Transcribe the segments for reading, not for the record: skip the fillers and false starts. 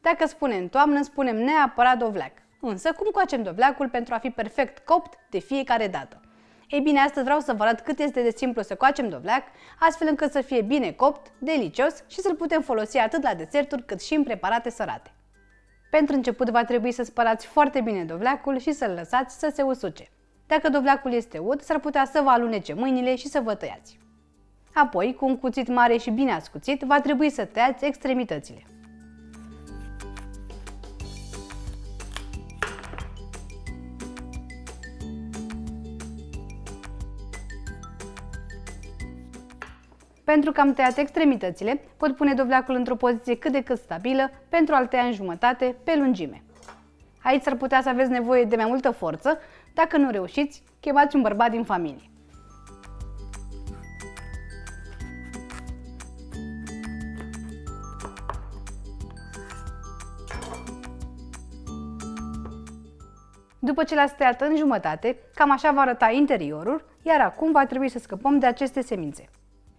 Dacă spunem toamnă, spunem neapărat dovleac. Însă, cum coacem dovleacul pentru a fi perfect copt de fiecare dată? Ei bine, astăzi vreau să vă arăt cât este de simplu să coacem dovleac, astfel încât să fie bine copt, delicios și să-l putem folosi atât la deserturi cât și în preparate sărate. Pentru început va trebui să spălați foarte bine dovleacul și să-l lăsați să se usuce. Dacă dovleacul este ud, s-ar putea să vă alunece mâinile și să vă tăiați. Apoi, cu un cuțit mare și bine ascuțit, va trebui să tăiați extremitățile. Pentru că am tăiat extremitățile, pot pune dovleacul într-o poziție cât de cât stabilă pentru a-l tăia în jumătate pe lungime. Aici s-ar putea să aveți nevoie de mai multă forță. Dacă nu reușiți, chemați un bărbat din familie. După ce l-ați tăiat în jumătate, cam așa va arăta interiorul, iar acum va trebui să scăpăm de aceste semințe.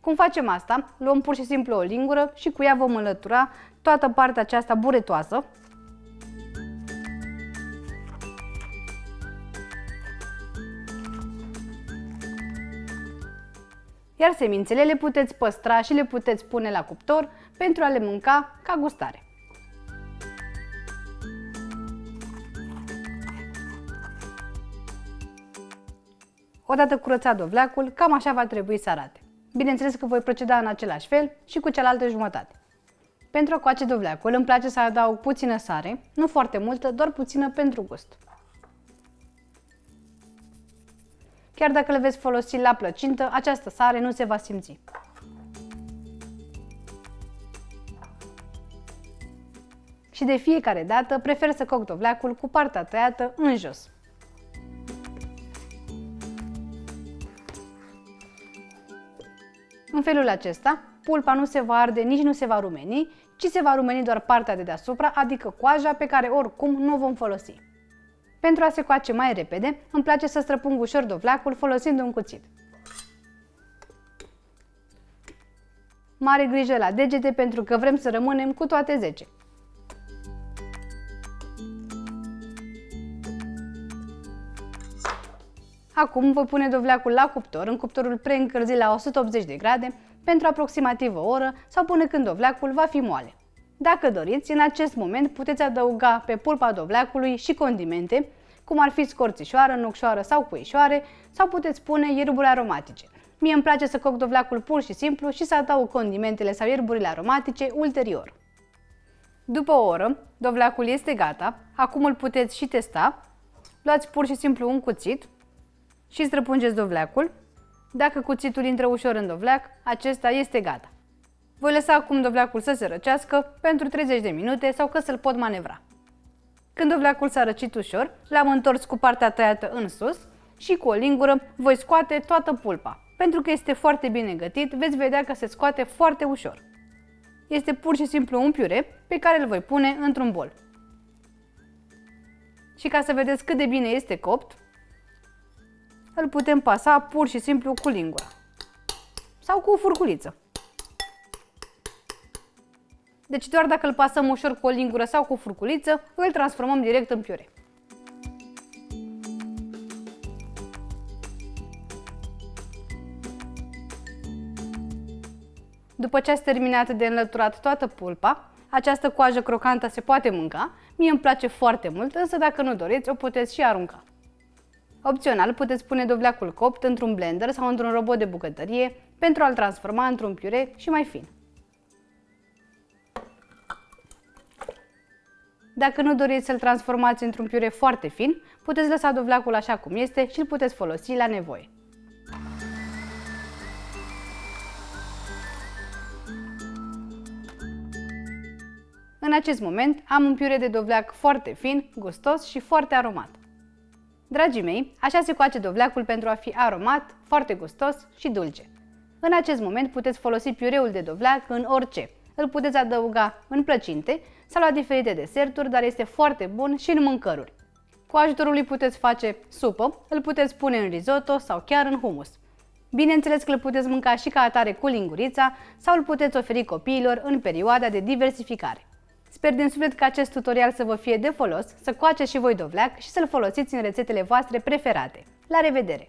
Cum facem asta? Luăm pur și simplu o lingură și cu ea vom înlătura toată partea aceasta buretoasă. Iar semințele le puteți păstra și le puteți pune la cuptor pentru a le mânca ca gustare. Odată curățat dovleacul, cam așa va trebui să arate. Bineînțeles că voi proceda în același fel și cu cealaltă jumătate. Pentru a coace dovleacul îmi place să adaug puțină sare, nu foarte multă, doar puțină pentru gust. Chiar dacă le veți folosi la plăcintă, această sare nu se va simți. Și de fiecare dată prefer să coc dovleacul cu partea tăiată în jos. În felul acesta, pulpa nu se va arde, nici nu se va rumeni, ci se va rumeni doar partea de deasupra, adică coaja pe care oricum nu o vom folosi. Pentru a se coace mai repede, îmi place să străpung ușor dovleacul folosind un cuțit. Mare grijă la degete pentru că vrem să rămânem cu toate 10. Acum voi pune dovleacul la cuptor, în cuptorul preîncălzit la 180 de grade, pentru aproximativ o oră sau până când dovleacul va fi moale. Dacă doriți, în acest moment puteți adăuga pe pulpa dovleacului și condimente, cum ar fi scorțișoară, nucșoară sau puișoare, sau puteți pune ierburi aromatice. Mie îmi place să coc dovleacul pur și simplu și să adaug condimentele sau ierburile aromatice ulterior. După o oră, dovleacul este gata, acum îl puteți și testa. Luați pur și simplu un cuțit și străpungeți dovleacul. Dacă cuțitul intră ușor în dovleac, acesta este gata. Voi lăsa acum dovleacul să se răcească pentru 30 de minute sau că să-l pot manevra. Când dovleacul s-a răcit ușor, l-am întors cu partea tăiată în sus și cu o lingură voi scoate toată pulpa. Pentru că este foarte bine gătit, veți vedea că se scoate foarte ușor. Este pur și simplu un piure pe care îl voi pune într-un bol. Și ca să vedeți cât de bine este copt, îl putem pasa pur și simplu cu lingura sau cu o furculiță. Deci doar dacă îl pasăm ușor cu o lingură sau cu o furculiță, îl transformăm direct în piure. După ce ați terminat de înlăturat toată pulpa, această coajă crocantă se poate mânca. Mie îmi place foarte mult, însă dacă nu doriți, o puteți și arunca. Opțional, puteți pune dovleacul copt într-un blender sau într-un robot de bucătărie pentru a-l transforma într-un piure și mai fin. Dacă nu doriți să-l transformați într-un piure foarte fin, puteți lăsa dovleacul așa cum este și îl puteți folosi la nevoie. În acest moment am un piure de dovleac foarte fin, gustos și foarte aromat. Dragii mei, așa se coace dovleacul pentru a fi aromat, foarte gustos și dulce. În acest moment puteți folosi piureul de dovleac în orice. Îl puteți adăuga în plăcinte sau la diferite deserturi, dar este foarte bun și în mâncăruri. Cu ajutorul lui puteți face supă, îl puteți pune în risotto sau chiar în hummus. Bineînțeles că îl puteți mânca și ca atare cu lingurița sau îl puteți oferi copiilor în perioada de diversificare. Sper din suflet că acest tutorial să vă fie de folos, să coaceți și voi dovleac și să-l folosiți în rețetele voastre preferate. La revedere!